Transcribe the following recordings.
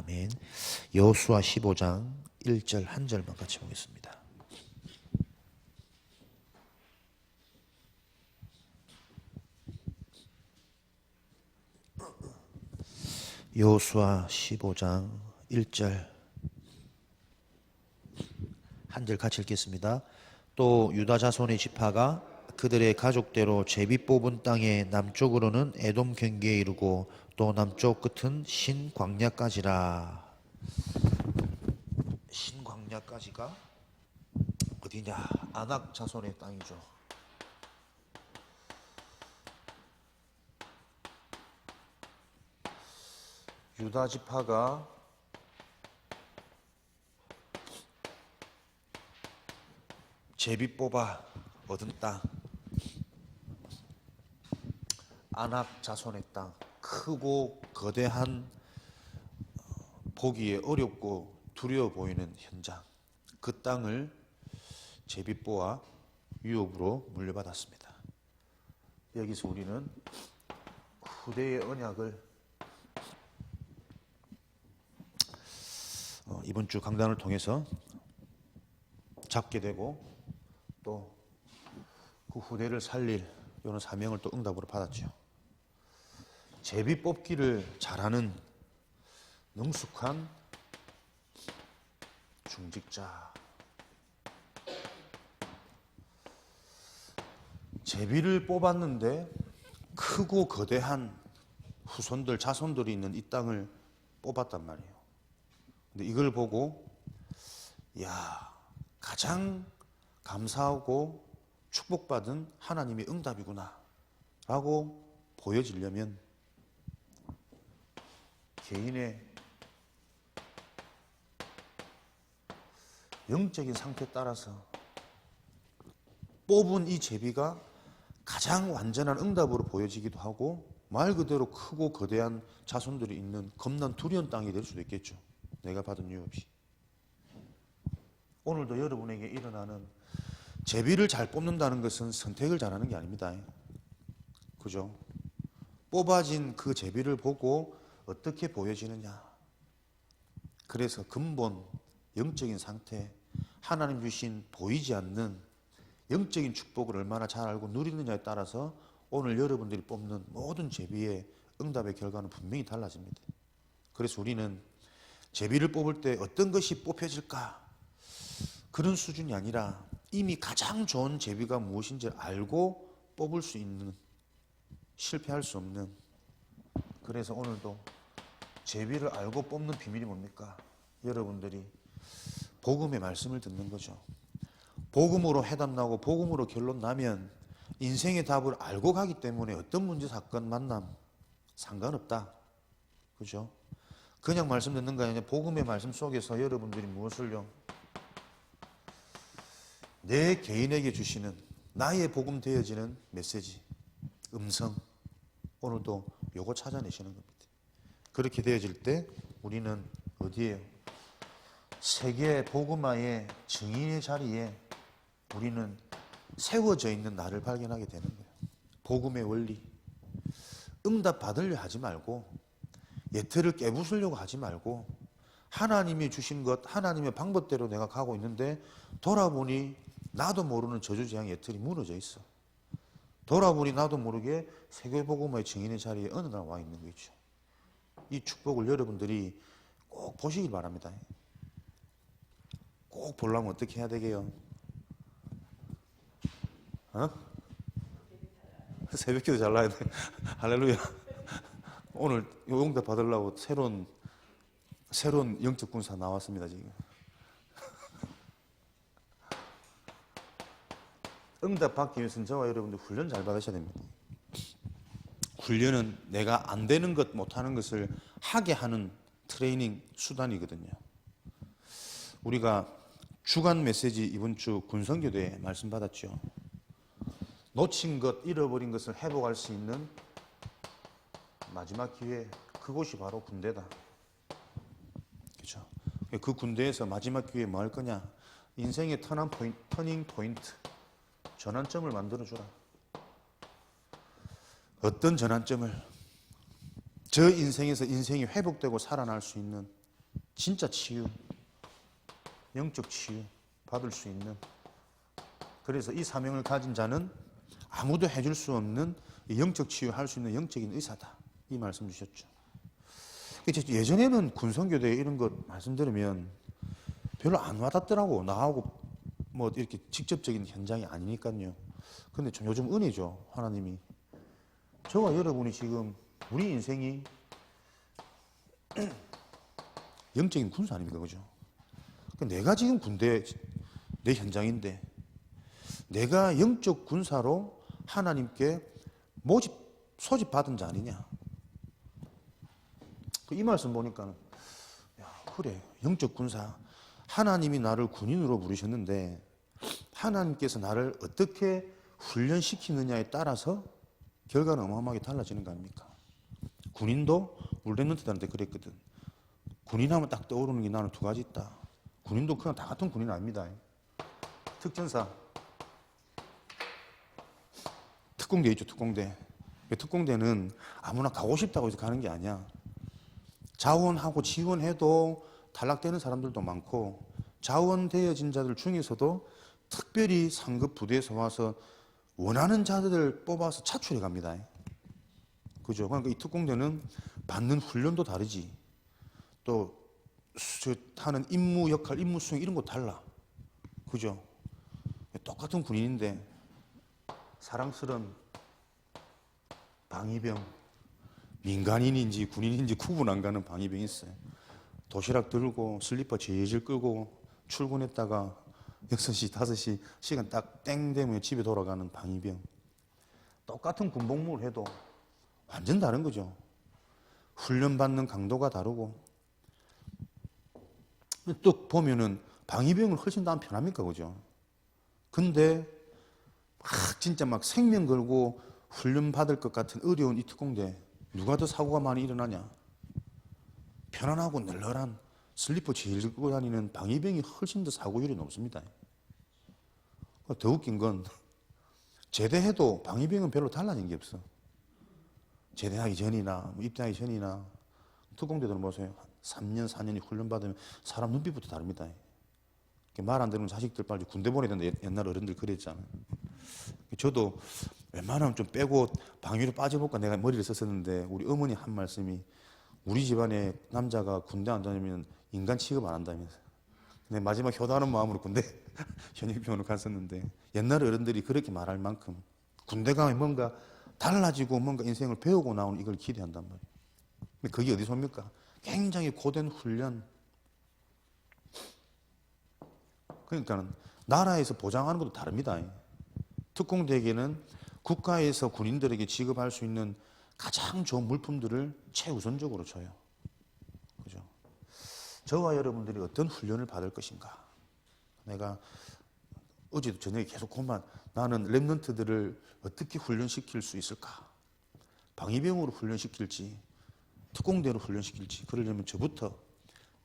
아멘. 여호수아 15장 1절 한 절만 같이 보겠습니다. 여호수아 15장 1절 한 절 같이 읽겠습니다. 또 유다 자손의 지파가 그들의 가족대로 제비 뽑은 땅의 남쪽으로는 에돔 경계에 이르고 또 남쪽 끝은 신광야까지라. 신광야까지가 어디냐? 아낙 자손의 땅이죠. 유다 지파가 제비 뽑아 얻은 땅, 아낙 자손의 땅, 크고 거대한 보기에 어렵고 두려워 보이는 현장, 그 땅을 제비 뽑아 유업으로 물려받았습니다. 여기서 우리는 후대의 언약을 이번 주 강단을 통해서 잡게 되고 또 그 후대를 살릴 이런 사명을 또 응답으로 받았죠. 제비 뽑기를 잘하는 능숙한 중직자, 제비를 뽑았는데 크고 거대한 후손들, 자손들이 있는 이 땅을 뽑았단 말이에요. 근데 이걸 보고 야, 가장 감사하고 축복받은 하나님의 응답이구나 라고 보여지려면 개인의 영적인 상태에 따라서 뽑은 이 제비가 가장 완전한 응답으로 보여지기도 하고 말 그대로 크고 거대한 자손들이 있는 겁난 두려운 땅이 될 수도 있겠죠. 내가 받은 유업이. 오늘도 여러분에게 일어나는 제비를 잘 뽑는다는 것은 선택을 잘하는 게 아닙니다. 그죠? 뽑아진 그 제비를 보고 어떻게 보여지느냐. 그래서 근본 영적인 상태, 하나님 주신 보이지 않는 영적인 축복을 얼마나 잘 알고 누리느냐에 따라서 오늘 여러분들이 뽑는 모든 제비의 응답의 결과는 분명히 달라집니다. 그래서 우리는 제비를 뽑을 때 어떤 것이 뽑혀질까? 그런 수준이 아니라 이미 가장 좋은 제비가 무엇인지 알고 뽑을 수 있는, 실패할 수 없는. 그래서 오늘도 제비를 알고 뽑는 비밀이 뭡니까? 여러분들이 복음의 말씀을 듣는 거죠. 복음으로 해답 나고 복음으로 결론 나면 인생의 답을 알고 가기 때문에 어떤 문제, 사건, 만남 상관없다. 그죠? 그냥 말씀 듣는 거 아니냐. 복음의 말씀 속에서 여러분들이 무엇을요? 내 개인에게 주시는 나의 복음 되어지는 메시지, 음성, 오늘도 요거 찾아내시는 겁니다. 그렇게 되어질 때 우리는 어디에요? 세계 복음화의 증인의 자리에 우리는 세워져 있는 나를 발견하게 되는 거예요. 복음의 원리, 응답 받으려 하지 말고 예틀을 깨부수려고 하지 말고 하나님이 주신 것, 하나님의 방법대로 내가 가고 있는데 돌아보니 나도 모르는 저주재앙 예틀이 무너져 있어. 돌아보니 나도 모르게 세계복음화의 증인의 자리에 어느 날 와 있는 거죠. 이 축복을 여러분들이 꼭 보시길 바랍니다. 꼭 보려면 어떻게 해야 되게요? 새벽기도 잘 나야 돼. 할렐루야. 오늘 응답 받으려고 새로운 영적 군사 나왔습니다, 지금. 응답 받기 위해서는 저와 여러분들 훈련 잘 받으셔야 됩니다. 훈련은 내가 안 되는 것, 못하는 것을 하게 하는 트레이닝 수단이거든요. 우리가 주간 메시지 이번 주 군성교대에 말씀 받았죠. 놓친 것, 잃어버린 것을 회복할 수 있는 마지막 기회, 그곳이 바로 군대다. 그렇죠? 그 군대에서 마지막 기회에 뭐 할 거냐? 인생의 터닝 포인트, 전환점을 만들어주라. 어떤 전환점을? 저 인생에서 인생이 회복되고 살아날 수 있는 진짜 치유, 영적 치유 받을 수 있는, 그래서 이 사명을 가진 자는 아무도 해줄 수 없는 영적 치유할 수 있는 영적인 의사다, 이 말씀 주셨죠. 예전에는 군성교대 이런 것 말씀드리면 별로 안 와닿더라고. 나하고 뭐 이렇게 직접적인 현장이 아니니까요. 근데 좀 요즘 은혜죠, 하나님이. 저와 여러분이 지금 우리 인생이 영적인 군사 아닙니까, 그죠? 내가 지금 군대 내 현장인데 내가 영적 군사로 하나님께 소집 받은 자 아니냐? 이 말씀 보니까 그래, 영적 군사. 하나님이 나를 군인으로 부르셨는데 하나님께서 나를 어떻게 훈련시키느냐에 따라서 결과는 어마어마하게 달라지는 거 아닙니까? 군인도 우리 랩런트들한테 그랬거든. 군인하면 딱 떠오르는 게 나는 두 가지 있다. 군인도 그냥 다 같은 군인 아닙니다. 특전사, 특공대 있죠, 특공대. 특공대는 아무나 가고 싶다고 해서 가는 게 아니야. 자원하고 지원해도 탈락되는 사람들도 많고, 자원되어진 자들 중에서도 특별히 상급 부대에서 와서 원하는 자들을 뽑아서 차출해 갑니다. 그죠? 그러니까 이 특공대는 받는 훈련도 다르지. 또 하는 임무 역할, 임무 수행 이런 거 달라. 그죠? 똑같은 군인인데 사랑스러운 방위병, 민간인인지 군인인지 구분 안 가는 방위병이 있어요. 도시락 들고 슬리퍼 질질 끌고 출근했다가 6시, 5시 시간 딱 땡 되면 집에 돌아가는 방위병. 똑같은 군복무를 해도 완전 다른 거죠. 훈련받는 강도가 다르고. 또 보면은 방위병은 훨씬 더 편합니까, 그죠? 근데 진짜 막 생명 걸고 훈련받을 것 같은 어려운 이 특공대, 누가 더 사고가 많이 일어나냐? 편안하고 널널한 슬리퍼 질질 끌고 다니는 방위병이 훨씬 더 사고율이 높습니다. 더 웃긴 건 제대해도 방위병은 별로 달라진 게 없어. 제대하기 전이나 입대하기 전이나 특공대들은 보세요. 3년, 4년이 훈련받으면 사람 눈빛부터 다릅니다. 말 안 듣는 자식들 빨리 군대 보내야 된다. 옛날 어른들 그랬잖아요. 저도 웬만하면 좀 빼고 방위로 빠져볼까 내가 머리를 썼었는데 우리 어머니 한 말씀이 우리 집안에 남자가 군대 안 다니면 인간 취급 안 한다면서. 근데 마지막 효도하는 마음으로 군대 현역병으로 갔었는데 옛날 어른들이 그렇게 말할 만큼 군대 가면 뭔가 달라지고 뭔가 인생을 배우고 나오는 이걸 기대한단 말이에요. 근데 그게 어디서 옵니까? 굉장히 고된 훈련. 그러니까 나라에서 보장하는 것도 다릅니다. 특공대에게는 국가에서 군인들에게 지급할 수 있는 가장 좋은 물품들을 최우선적으로 줘요. 그죠? 저와 여러분들이 어떤 훈련을 받을 것인가? 내가 어제도 저녁에 계속 그만, 나는 랩런트들을 어떻게 훈련시킬 수 있을까? 방위병으로 훈련시킬지, 특공대로 훈련시킬지, 그러려면 저부터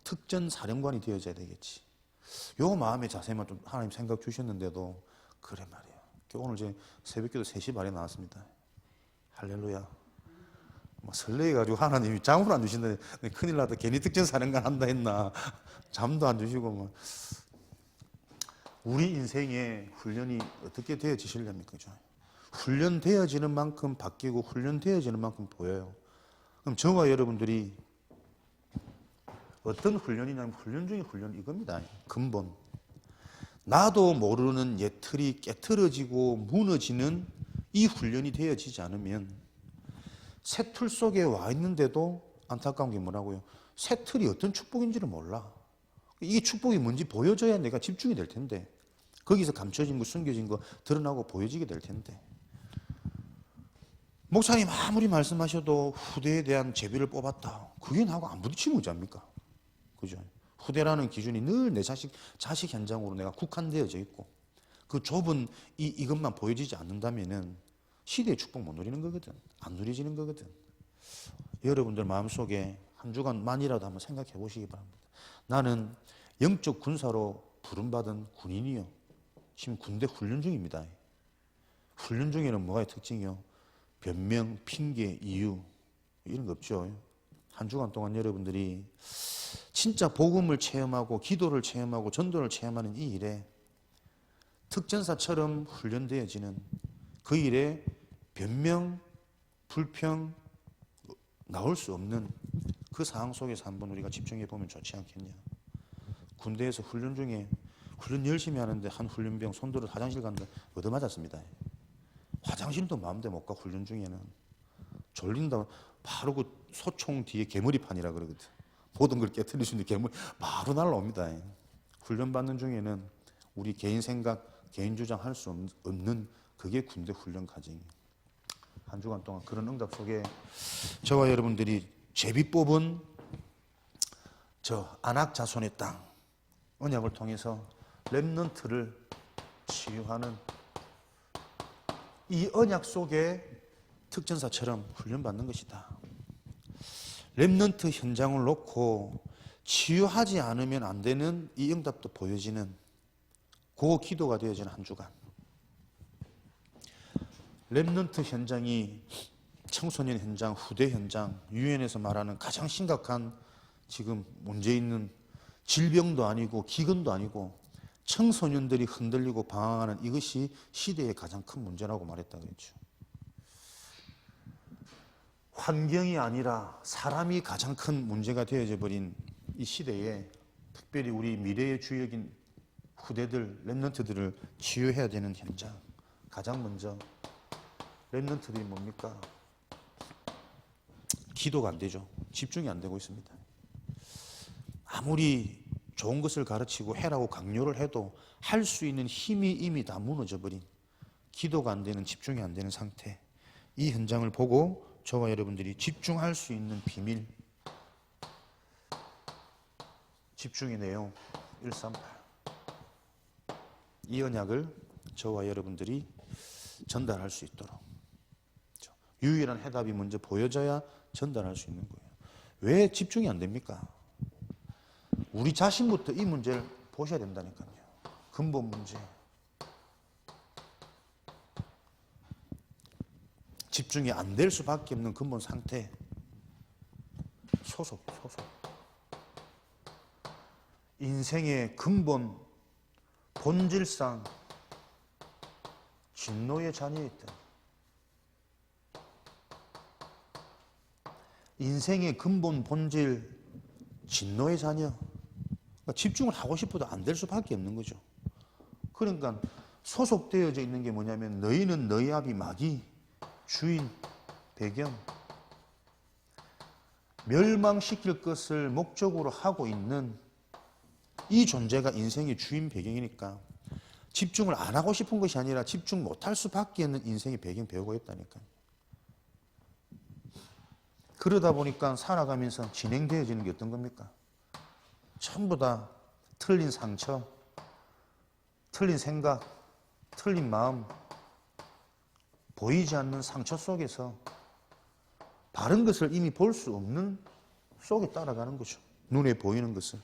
특전사령관이 되어져야 되겠지. 요 마음의 자세만 좀 하나님 생각 주셨는데도 그래 말이에요. 오늘 제 새벽기도 3시 반에 나왔습니다. 할렐루야. 설레가지고 하나님이 잠을 안 주신다. 큰일 났다. 괜히 특전사령관 한다 했나. 잠도 안 주시고 뭐. 우리 인생의 훈련이 어떻게 되어지시려니까, 그죠? 훈련되어지는 만큼 바뀌고 훈련되어지는 만큼 보여요. 그럼 저와 여러분들이 어떤 훈련이냐면 훈련 중에 훈련 이겁니다. 근본. 나도 모르는 옛 틀이 깨트려지고 무너지는 이 훈련이 되어지지 않으면 새 틀 속에 와 있는데도 안타까운 게 뭐라고요? 새 틀이 어떤 축복인지를 몰라. 이게 축복이 뭔지 보여줘야 내가 집중이 될 텐데 거기서 감춰진 거, 숨겨진 거 드러나고 보여지게 될 텐데 목사님 아무리 말씀하셔도 후대에 대한 제비를 뽑았다. 그게 나하고 안 부딪히면 어찌 합니까? 그죠? 후대라는 기준이 늘 내 자식 현장으로 내가 국한되어져 있고 그 좁은 이것만 보여지지 않는다면은 시대의 축복 못 누리는 거거든. 안 누려지는 거거든. 여러분들 마음속에 한 주간만이라도 한번 생각해 보시기 바랍니다. 나는 영적 군사로 부름받은 군인이요. 지금 군대 훈련 중입니다. 훈련 중에는 뭐가 특징이요? 변명, 핑계, 이유 이런 거 없죠. 한 주간 동안 여러분들이 진짜 복음을 체험하고 기도를 체험하고 전도를 체험하는 이 일에 특전사처럼 훈련되어지는 그 일에 변명, 불평 나올 수 없는 그 상황 속에서 한번 우리가 집중해 보면 좋지 않겠냐. 군대에서 훈련 중에 훈련 열심히 하는데 한 훈련병 손들어 화장실 갔는데 얻어맞았습니다. 화장실도 마음대로 못 가. 훈련 중에는 졸린다. 바로 그 소총 뒤에 개머리판이라 그러거든. 모든 걸 깨트릴 수 있는 개머리 바로 날라옵니다. 훈련 받는 중에는 우리 개인 생각, 개인 주장할 수 없는 그게 군대 훈련 과정이에요. 한 주간 동안 그런 응답 속에 저와 여러분들이 제비 뽑은 저 안악 자손의 땅 언약을 통해서 렘넌트를 치유하는 이 언약 속에 특전사처럼 훈련받는 것이다. 렘넌트 현장을 놓고 치유하지 않으면 안 되는 이 응답도 보여지는 그 기도가 되어지는 한 주간. 렘넌트 현장이 청소년 현장, 후대 현장, 유엔에서 말하는 가장 심각한 지금 문제 있는 질병도 아니고 기근도 아니고 청소년들이 흔들리고 방황하는 이것이 시대의 가장 큰 문제라고 말했다 그랬죠. 환경이 아니라 사람이 가장 큰 문제가 되어져 버린 이 시대에 특별히 우리 미래의 주역인 후대들, 렘넌트들을 치유해야 되는 현장. 가장 먼저 렘넌트들이 뭡니까? 기도가 안 되죠. 집중이 안 되고 있습니다. 아무리 좋은 것을 가르치고 해라고 강요를 해도 할 수 있는 힘이 이미 다 무너져 버린 기도가 안 되는, 집중이 안 되는 상태. 이 현장을 보고 저와 여러분들이 집중할 수 있는 비밀, 집중의 내용 138. 이 언약을 저와 여러분들이 전달할 수 있도록 유일한 해답이 먼저 보여져야 전달할 수 있는 거예요. 왜 집중이 안 됩니까? 우리 자신부터 이 문제를 보셔야 된다니까요. 근본 문제. 집중이 안 될 수밖에 없는 근본 상태. 소속. 인생의 근본, 본질상 진노의 자녀였다. 인생의 근본, 본질, 진노의 자녀. 그러니까 집중을 하고 싶어도 안 될 수밖에 없는 거죠. 그러니까 소속되어져 있는 게 뭐냐면 너희는 너희 아비 마귀, 주인, 배경, 멸망시킬 것을 목적으로 하고 있는 이 존재가 인생의 주인 배경이니까 집중을 안 하고 싶은 것이 아니라 집중 못할 수밖에 없는 인생의 배경 배우고 있다니까요. 그러다 보니까 살아가면서 진행되어지는 게 어떤 겁니까? 전부 다 틀린 상처, 틀린 생각, 틀린 마음, 보이지 않는 상처 속에서 바른 것을 이미 볼 수 없는 속에 따라가는 거죠. 눈에 보이는 것을.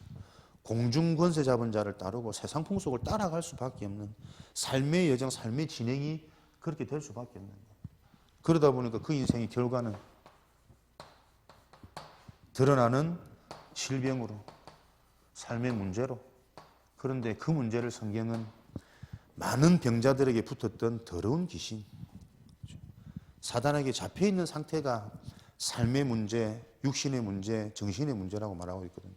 공중 권세 잡은 자를 따르고 세상 풍속을 따라갈 수밖에 없는 삶의 여정, 삶의 진행이 그렇게 될 수밖에 없는 거예요. 그러다 보니까 그 인생의 결과는 드러나는 질병으로, 삶의 문제로. 그런데 그 문제를 성경은 많은 병자들에게 붙었던 더러운 귀신, 사단에게 잡혀있는 상태가 삶의 문제, 육신의 문제, 정신의 문제라고 말하고 있거든요.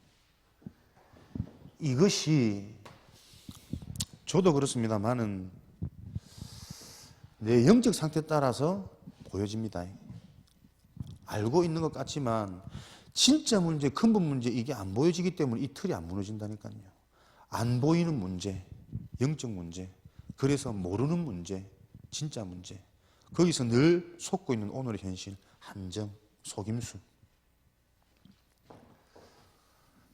이것이 저도 그렇습니다만은 내 영적 상태에 따라서 보여집니다. 알고 있는 것 같지만 진짜 문제, 근본 문제 이게 안 보여지기 때문에 이 틀이 안 무너진다니까요. 안 보이는 문제, 영적 문제, 그래서 모르는 문제, 진짜 문제. 거기서 늘 속고 있는 오늘의 현실, 함정, 속임수.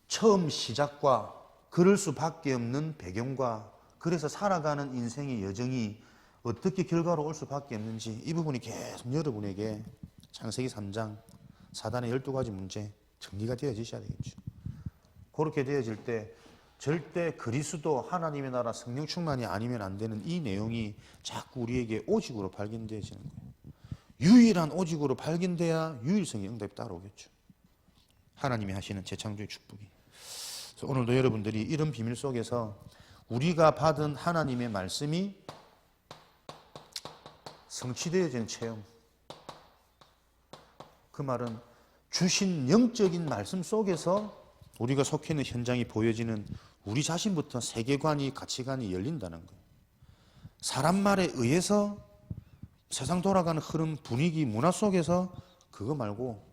처음 시작과 그럴 수밖에 없는 배경과 그래서 살아가는 인생의 여정이 어떻게 결과로 올 수밖에 없는지 이 부분이 계속 여러분에게 창세기 3장 사단의 12가지 문제 정리가 되어지셔야 되겠죠. 그렇게 되어질 때 절대 그리스도 하나님의 나라 성령 충만이 아니면 안 되는 이 내용이 자꾸 우리에게 오직으로 발견되어지는 거예요. 유일한 오직으로 발견돼야 유일성의 응답이 따라오겠죠. 하나님이 하시는 재창조의 축복이. 그래서 오늘도 여러분들이 이런 비밀 속에서 우리가 받은 하나님의 말씀이 성취되어지는 체험. 그 말은 주신 영적인 말씀 속에서 우리가 속해 있는 현장이 보여지는 우리 자신부터 세계관이, 가치관이 열린다는 거예요. 사람 말에 의해서 세상 돌아가는 흐름, 분위기, 문화 속에서 그거 말고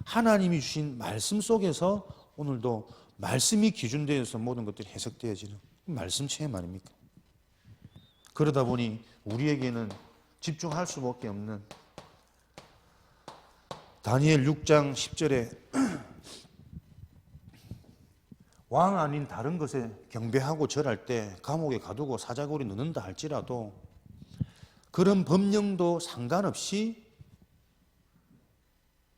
하나님이 주신 말씀 속에서 오늘도 말씀이 기준되어서 모든 것들이 해석되어지는 말씀 체험 아닙니까? 그러다 보니 우리에게는 집중할 수밖에 없는 다니엘 6장 10절에 왕 아닌 다른 것에 경배하고 절할 때 감옥에 가두고 사자고리 넣는다 할지라도 그런 법령도 상관없이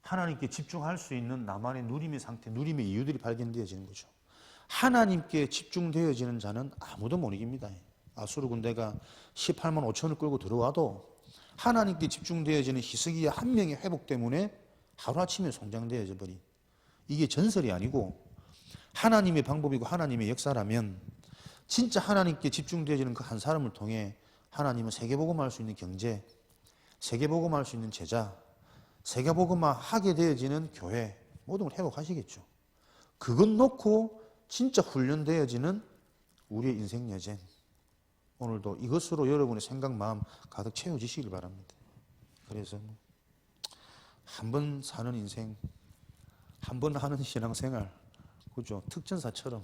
하나님께 집중할 수 있는 나만의 누림의 상태, 누림의 이유들이 발견되어지는 거죠. 하나님께 집중되어지는 자는 아무도 못 이깁니다. 아수르 군대가 18만 5천을 끌고 들어와도 하나님께 집중되어지는 히스기야 한 명의 회복 때문에 하루아침에 송장되어져 버린, 이게 전설이 아니고 하나님의 방법이고 하나님의 역사라면 진짜 하나님께 집중되어지는 그 한 사람을 통해 하나님은 세계복음화할 수 있는 경제, 세계복음화할 수 있는 제자, 세계복음화하게 되어지는 교회 모든 걸 회복하시겠죠. 그것 놓고 진짜 훈련되어지는 우리의 인생 여정, 오늘도 이것으로 여러분의 생각, 마음 가득 채워지시길 바랍니다. 그래서 한 번 사는 인생, 한 번 하는 신앙생활, 그죠? 특전사처럼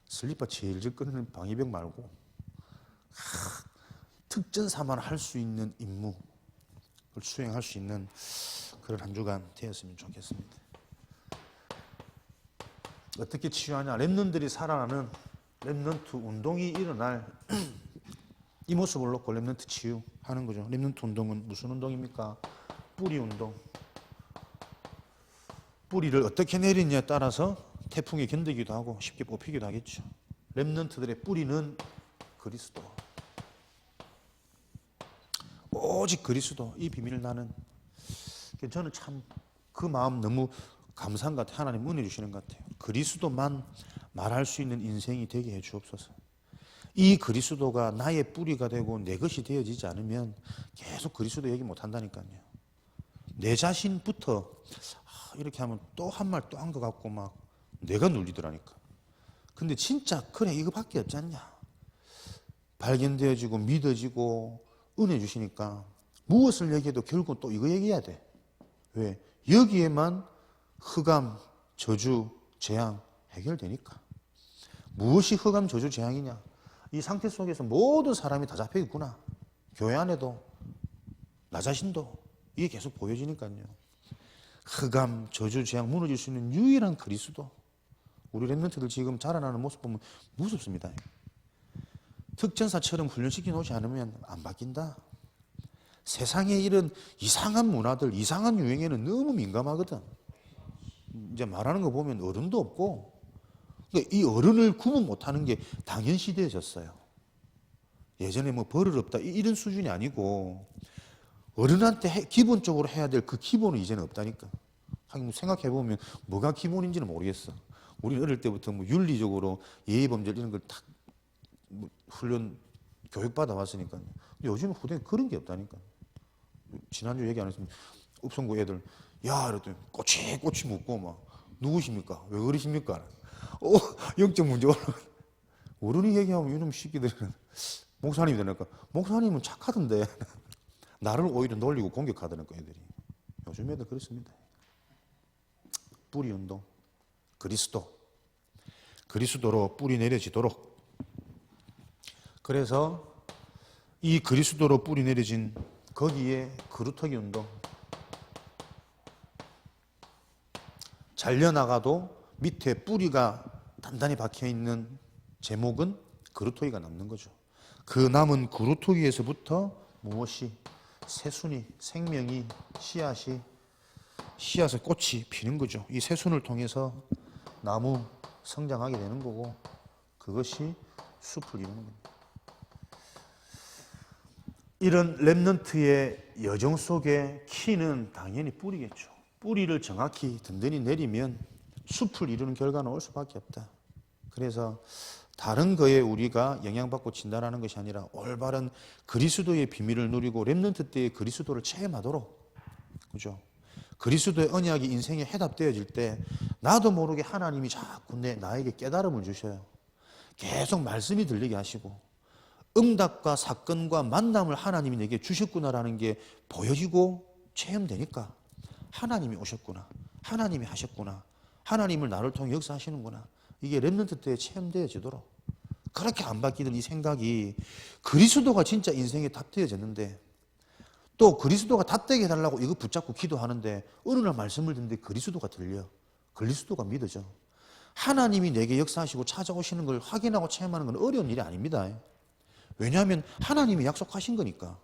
슬리퍼 질질 끄는 방위병 말고 특전사만 할 수 있는 임무를 수행할 수 있는 그런 한 주간 되었으면 좋겠습니다. 어떻게 치유하냐? 렘넌트들이 살아나는 렘넌트 운동이 일어날 이 모습을 놓고 렘넌트 치유하는 거죠. 렘넌트 운동은 무슨 운동입니까? 뿌리 운동. 뿌리를 어떻게 내리느냐에 따라서 태풍에 견디기도 하고 쉽게 뽑히기도 하겠죠. 렘넌트들의 뿌리는 그리스도. 오직 그리스도. 이 비밀을 나는 저는 참 그 마음 너무 감사한 것 같아요. 하나님 은혜 주시는 것 같아요. 그리스도만 말할 수 있는 인생이 되게 해 주옵소서. 이 그리스도가 나의 뿌리가 되고 내 것이 되어지지 않으면 계속 그리스도 얘기 못 한다니까요. 내 자신부터 이렇게 하면 또 한 말 또 한 것 같고 막 내가 눌리더라니까. 근데 진짜 그래 이거밖에 없지 않냐. 발견되어지고 믿어지고 은혜 주시니까 무엇을 얘기해도 결국은 또 이거 얘기해야 돼. 왜? 여기에만 흑암, 저주, 재앙 해결되니까. 무엇이 흑암, 저주, 재앙이냐? 이 상태 속에서 모든 사람이 다 잡혀 있구나. 교회 안에도 나 자신도 이게 계속 보여지니까요. 흑암, 저주, 재앙 무너질 수 있는 유일한 그리스도. 우리 렘넌트들 지금 자라나는 모습 보면 무섭습니다. 특전사처럼 훈련시켜 놓지 않으면 안 바뀐다. 세상에 이런 이상한 문화들, 이상한 유행에는 너무 민감하거든. 이제 말하는 거 보면 어른도 없고, 그러니까 이 어른을 구분 못하는 게 당연시되어졌어요. 예전에 뭐 버릇 없다 이런 수준이 아니고 어른한테 기본적으로 해야 될 그 기본은 이제는 없다니까. 생각해 보면 뭐가 기본인지는 모르겠어. 우리 어릴 때부터 뭐 윤리적으로 예의범절 이런 걸 딱 뭐 훈련 교육받아 왔으니까. 요즘 후대는 그런 게 없다니까. 지난주 얘기 안 했으면 읍성고 애들 야 이랬더니 꼬치꼬치 묻고 막 누구십니까? 왜 그러십니까? 영적 문제 어른이 얘기하면 이놈 새끼들은 목사님이 되니까 목사님은 착하던데 나를 오히려 놀리고 공격하더라니까 애들이. 요즘 애들 그렇습니다. 뿌리 운동, 그리스도로 뿌리 내려지도록. 그래서 이 그리스도로 뿌리 내려진 거기에 그루터기 운동. 잘려나가도 밑에 뿌리가 단단히 박혀있는 제목은 그루터기가 남는 거죠. 그 남은 그루터기에서부터 무엇이 새순이, 생명이, 씨앗의 꽃이 피는 거죠. 이 새순을 통해서 나무 성장하게 되는 거고 그것이 숲을 이루는 겁니다. 이런 렘넌트의 여정 속에 키는 당연히 뿌리겠죠. 뿌리를 정확히 든든히 내리면 숲을 이루는 결과는 올 수밖에 없다. 그래서 다른 거에 우리가 영향받고 진단하는 것이 아니라 올바른 그리스도의 비밀을 누리고 렘넌트 때의 그리스도를 체험하도록, 그죠? 그리스도의 언약이 인생에 해답되어질 때 나도 모르게 하나님이 자꾸 나에게 깨달음을 주셔요. 계속 말씀이 들리게 하시고 응답과 사건과 만남을 하나님이 내게 주셨구나라는 게 보여지고 체험되니까 하나님이 오셨구나, 하나님이 하셨구나, 하나님을 나를 통해 역사하시는구나, 이게 렘넌트 때에 체험되어지도록, 그렇게 안 바뀌던 이 생각이 그리스도가 진짜 인생에 답되어졌는데, 또 그리스도가 답되게 해달라고 이거 붙잡고 기도하는데 어느 날 말씀을 듣는데 그리스도가 들려, 그리스도가 믿어져. 하나님이 내게 역사하시고 찾아오시는 걸 확인하고 체험하는 건 어려운 일이 아닙니다. 왜냐하면 하나님이 약속하신 거니까.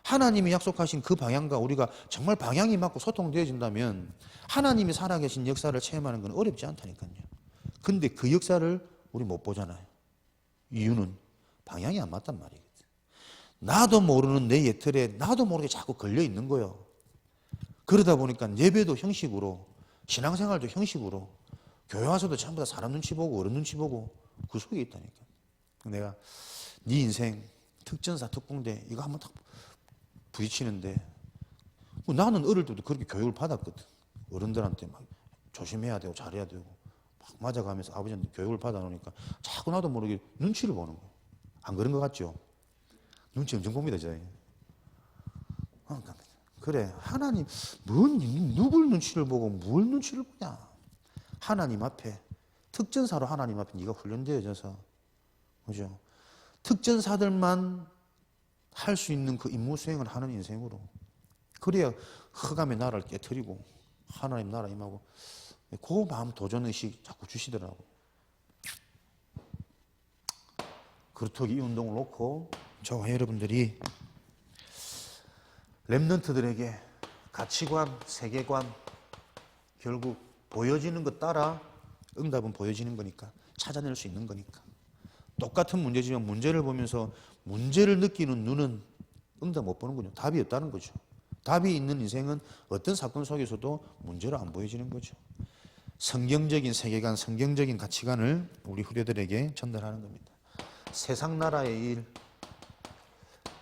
하나님이 약속하신 그 방향과 우리가 정말 방향이 맞고 소통되어진다면 하나님이 살아계신 역사를 체험하는 건 어렵지 않다니까요. 근데 그 역사를 우리 못 보잖아요. 이유는 방향이 안 맞단 말이거든. 나도 모르는 내 예틀에 나도 모르게 자꾸 걸려 있는 거예요. 그러다 보니까 예배도 형식으로, 신앙생활도 형식으로, 교회 와서도 전부 다 사람 눈치 보고 어른 눈치 보고 그 속에 있다니까. 내가 네 인생 특전사 특공대 이거 한번 딱 부딪히는데, 나는 어릴 때도 그렇게 교육을 받았거든. 어른들한테 막 조심해야 되고 잘해야 되고 막 맞아가면서 아버지한테 교육을 받아놓으니까 자꾸 나도 모르게 눈치를 보는 거예요. 안 그런 것 같죠? 눈치 엄청 봅니다, 저희. 그래, 하나님, 누굴 눈치를 보고 뭘 눈치를 보냐? 하나님 앞에, 특전사로 하나님 앞에 네가 훈련되어져서, 그죠? 특전사들만 할 수 있는 그 임무 수행을 하는 인생으로. 그래야 흑암의 나라를 깨트리고 하나님 나라 임하고, 그 마음 도전의식 자꾸 주시더라고. 그렇다고 이 운동을 놓고 저와 여러분들이 렘넌트들에게 가치관, 세계관, 결국 보여지는 것 따라 응답은 보여지는 거니까, 찾아낼 수 있는 거니까. 똑같은 문제지만 문제를 보면서 문제를 느끼는 눈은 응답 못 보는군요. 답이 없다는 거죠. 답이 있는 인생은 어떤 사건 속에서도 문제로 안 보여지는 거죠. 성경적인 세계관, 성경적인 가치관을 우리 후대들에게 전달하는 겁니다. 세상 나라의 일,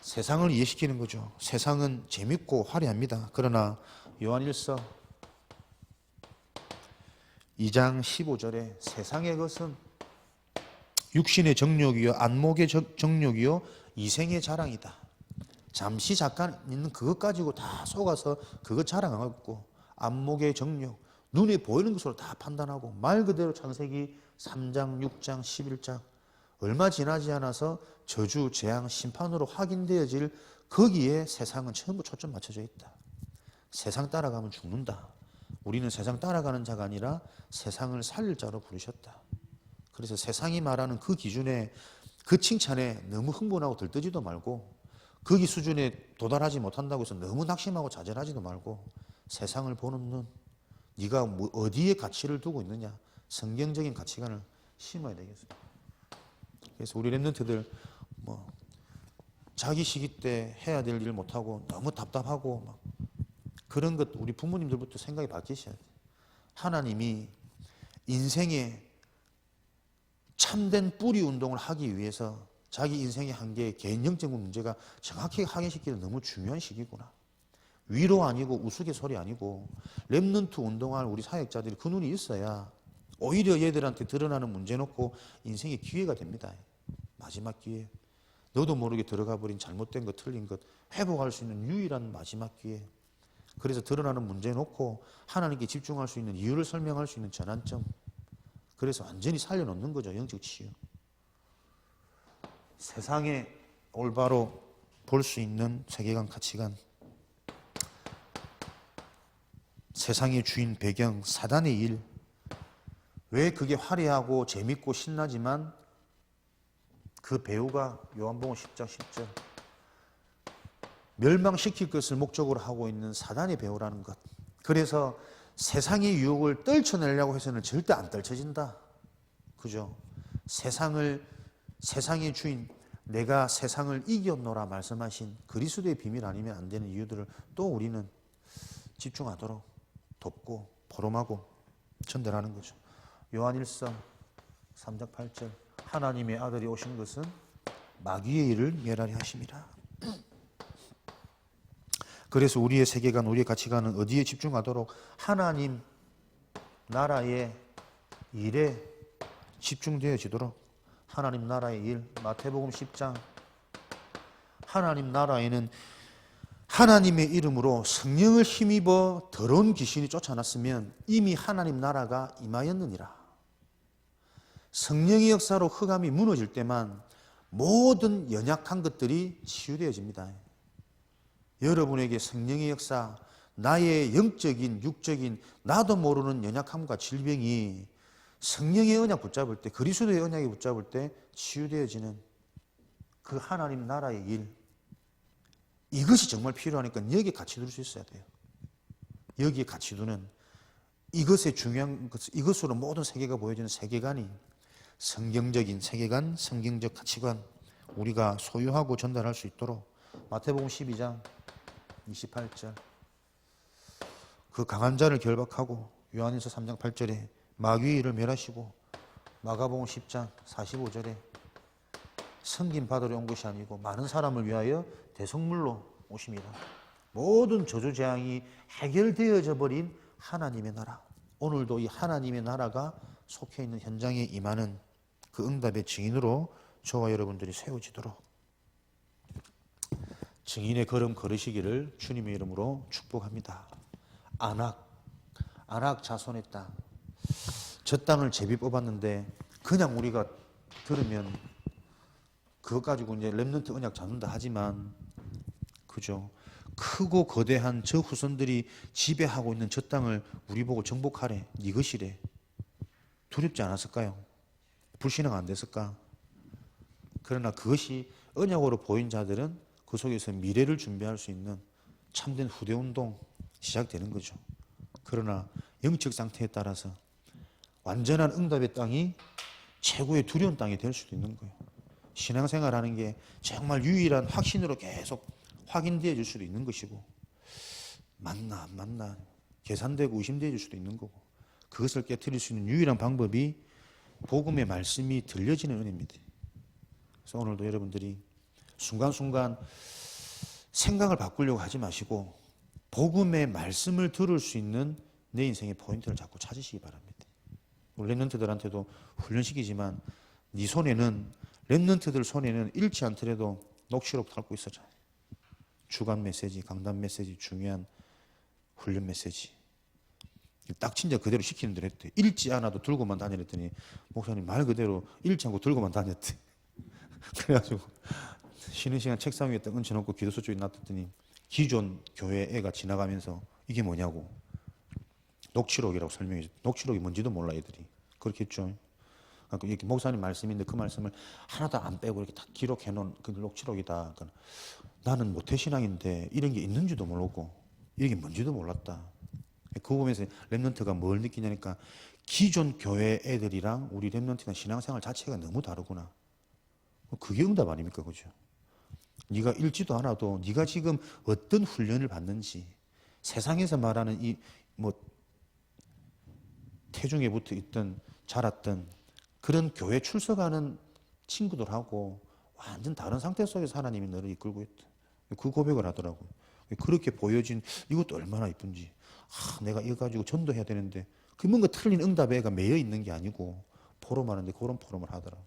세상을 이해시키는 거죠. 세상은 재밌고 화려합니다. 그러나 요한일서 2장 15절에 세상의 것은 육신의 정욕이요 안목의 정욕이요 이생의 자랑이다. 잠시 잠깐 있는 그것 가지고 다 속아서 그것 자랑하고, 안목의 정욕, 눈에 보이는 것으로 다 판단하고, 말 그대로 창세기 3장, 6장, 11장 얼마 지나지 않아서 저주, 재앙, 심판으로 확인되어질 거기에 세상은 전부 초점 맞춰져 있다. 세상 따라가면 죽는다. 우리는 세상 따라가는 자가 아니라 세상을 살릴 자로 부르셨다. 그래서 세상이 말하는 그 기준에, 그 칭찬에 너무 흥분하고 들뜨지도 말고, 거기 수준에 도달하지 못한다고 해서 너무 낙심하고 좌절하지도 말고, 세상을 보는 눈, 네가 어디에 가치를 두고 있느냐, 성경적인 가치관을 심어야 되겠습니다. 그래서 우리 렘넌트들 자기 시기 때 해야 될 일 못하고 너무 답답하고 막 그런 것, 우리 부모님들부터 생각이 바뀌셔야 돼요. 하나님이 인생에 참된 뿌리 운동을 하기 위해서 자기 인생의 한계, 개인 영적인 문제가 정확히 확인시키는 너무 중요한 시기구나. 위로 아니고 우스갯소리 아니고 렘넌트 운동할 우리 사역자들이 그 눈이 있어야 오히려 얘들한테 드러나는 문제 놓고 인생의 기회가 됩니다. 마지막 기회. 너도 모르게 들어가 버린 잘못된 것, 틀린 것 회복할 수 있는 유일한 마지막 기회. 그래서 드러나는 문제 놓고 하나님께 집중할 수 있는 이유를 설명할 수 있는 전환점. 그래서 완전히 살려놓는 거죠. 영적 치유. 세상에 올바로 볼 수 있는 세계관, 가치관. 세상의 주인 배경, 사단의 일. 왜 그게 화려하고 재밌고 신나지만 그 배우가 요한복음 10장 10절 멸망시킬 것을 목적으로 하고 있는 사단의 배우라는 것. 그래서 세상의 유혹을 떨쳐내려고 해서는 절대 안 떨쳐진다. 그죠? 세상의 주인, 내가 세상을 이겼노라 말씀하신 그리스도의 비밀 아니면 안 되는 이유들을 또 우리는 집중하도록 돕고 포럼하고 전달하는 거죠. 요한일서 3장 8절. 하나님의 아들이 오신 것은 마귀의 일을 멸하려 하심이라. 그래서 우리의 세계관, 우리의 가치관은 어디에 집중하도록? 하나님 나라의 일에 집중되어지도록. 하나님 나라의 일, 마태복음 10장. 하나님 나라에는 하나님의 이름으로 성령을 힘입어 더러운 귀신이 쫓아났으면 이미 하나님 나라가 임하였느니라. 성령의 역사로 흑암이 무너질 때만 모든 연약한 것들이 치유되어집니다. 여러분에게 성령의 역사, 나의 영적인, 육적인 나도 모르는 연약함과 질병이 성령의 언약 붙잡을 때, 그리스도의 언약이 붙잡을 때 치유되어지는 그 하나님 나라의 일, 이것이 정말 필요하니까 여기에 같이 둘 수 있어야 돼요. 여기에 같이 두는 이것의 중요한 것, 이것으로 모든 세계가 보여지는 세계관이 성경적인 세계관, 성경적 가치관 우리가 소유하고 전달할 수 있도록. 마태복음 12장 28절. 그 강한 자를 결박하고, 요한일서 3장 8절에 마귀의 일을 멸하시고, 마가복음 10장 45절에 섬김 받으러 온 것이 아니고 많은 사람을 위하여 대성물로 오심이라. 모든 저주 재앙이 해결되어져 버린 하나님의 나라. 오늘도 이 하나님의 나라가 속해 있는 현장에 임하는 그 응답의 증인으로 저와 여러분들이 세워지도록 증인의 걸음 걸으시기를 주님의 이름으로 축복합니다. 안악 자손의 땅. 저 땅을 제비 뽑았는데 그냥 우리가 들으면 그것 가지고 이제 렘넌트 언약 잡는다 하지만, 그죠? 크고 거대한 저 후손들이 지배하고 있는 저 땅을 우리 보고 정복하래, 네 것이래. 두렵지 않았을까요? 불신앙 안 됐을까? 그러나 그것이 언약으로 보인 자들은 그 속에서 미래를 준비할 수 있는 참된 후대운동 시작되는 거죠. 그러나 영적 상태에 따라서 완전한 응답의 땅이 최고의 두려운 땅이 될 수도 있는 거예요. 신앙생활하는 게 정말 유일한 확신으로 계속 확인되어 줄 수도 있는 것이고, 맞나 안 맞나 계산되고 의심되어 줄 수도 있는 거고, 그것을 깨트릴 수 있는 유일한 방법이 복음의 말씀이 들려지는 은혜입니다. 그래서 오늘도 여러분들이 순간순간 생각을 바꾸려고 하지 마시고 복음의 말씀을 들을 수 있는 내 인생의 포인트를 자꾸 찾으시기 바랍니다. 우리 랩런트들한테도 훈련시키지만 네 손에는, 랩런트들 손에는 잃지 않더라도 녹취록 달고 있었잖아요. 주간 메시지, 강단 메시지, 중요한 훈련 메시지. 딱 진짜 그대로 시키는 대로 했대. 읽지 않아도 들고만 다니랬더니 목사님 말 그대로 읽지 않고 들고만 다녔대. 그래가지고 쉬는 시간 책상 위에 딱 얹혀놓고 기도소 쪽에 놔뒀더니 기존 교회 애가 지나가면서 이게 뭐냐고 녹취록이라고 설명해 줘. 녹취록이 뭔지도 몰라 애들이. 그렇게 했죠. 그러니까 이렇게 목사님 말씀인데 그 말씀을 하나도 안 빼고 이렇게 다 기록해 놓은 그 녹취록이다. 그러니까 나는 모태신앙인데 이런 게 있는지도 모르고 이게 뭔지도 몰랐다. 그거 보면서 랩런트가 뭘 느끼냐니까 기존 교회 애들이랑 우리 랩런트나 신앙생활 자체가 너무 다르구나. 그게 응답 아닙니까? 그죠? 네가 읽지도 않아도 네가 지금 어떤 훈련을 받는지, 세상에서 말하는 이 뭐 태중에 붙어 있던 자랐던 그런 교회 출석하는 친구들하고 완전 다른 상태 속에서 하나님이 너를 이끌고 있다. 그 고백을 하더라고요. 그렇게 보여진 이것도 얼마나 이쁜지. 내가 이거 가지고 전도해야 되는데 그 뭔가 틀린 응답에가 매여 있는 게 아니고 포럼하는데 그런 포럼을 하더라고요.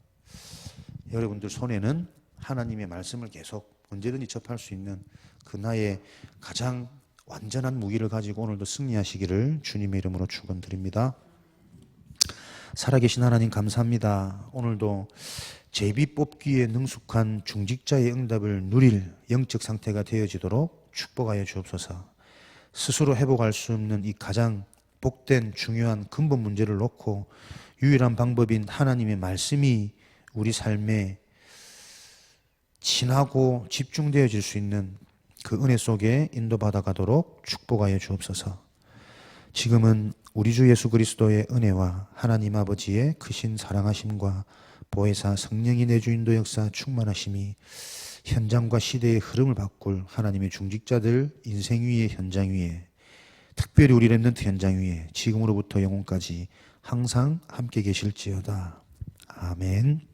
여러분들 손에는 하나님의 말씀을 계속 언제든지 접할 수 있는 그 나의 가장 완전한 무기를 가지고 오늘도 승리하시기를 주님의 이름으로 축원드립니다. 살아계신 하나님 감사합니다. 오늘도 제비 뽑기에 능숙한 중직자의 응답을 누릴 영적 상태가 되어지도록 축복하여 주옵소서. 스스로 회복할 수 없는 이 가장 복된 중요한 근본 문제를 놓고 유일한 방법인 하나님의 말씀이 우리 삶에 진하고 집중되어질 수 있는 그 은혜 속에 인도받아 가도록 축복하여 주옵소서. 지금은 우리 주 예수 그리스도의 은혜와 하나님 아버지의 크신 사랑하심과 보혜사 성령이 내주 인도 역사 충만하심이 현장과 시대의 흐름을 바꿀 하나님의 중직자들 인생 위의 현장 위에, 특별히 우리 랩런트 현장 위에 지금으로부터 영원까지 항상 함께 계실지어다. 아멘.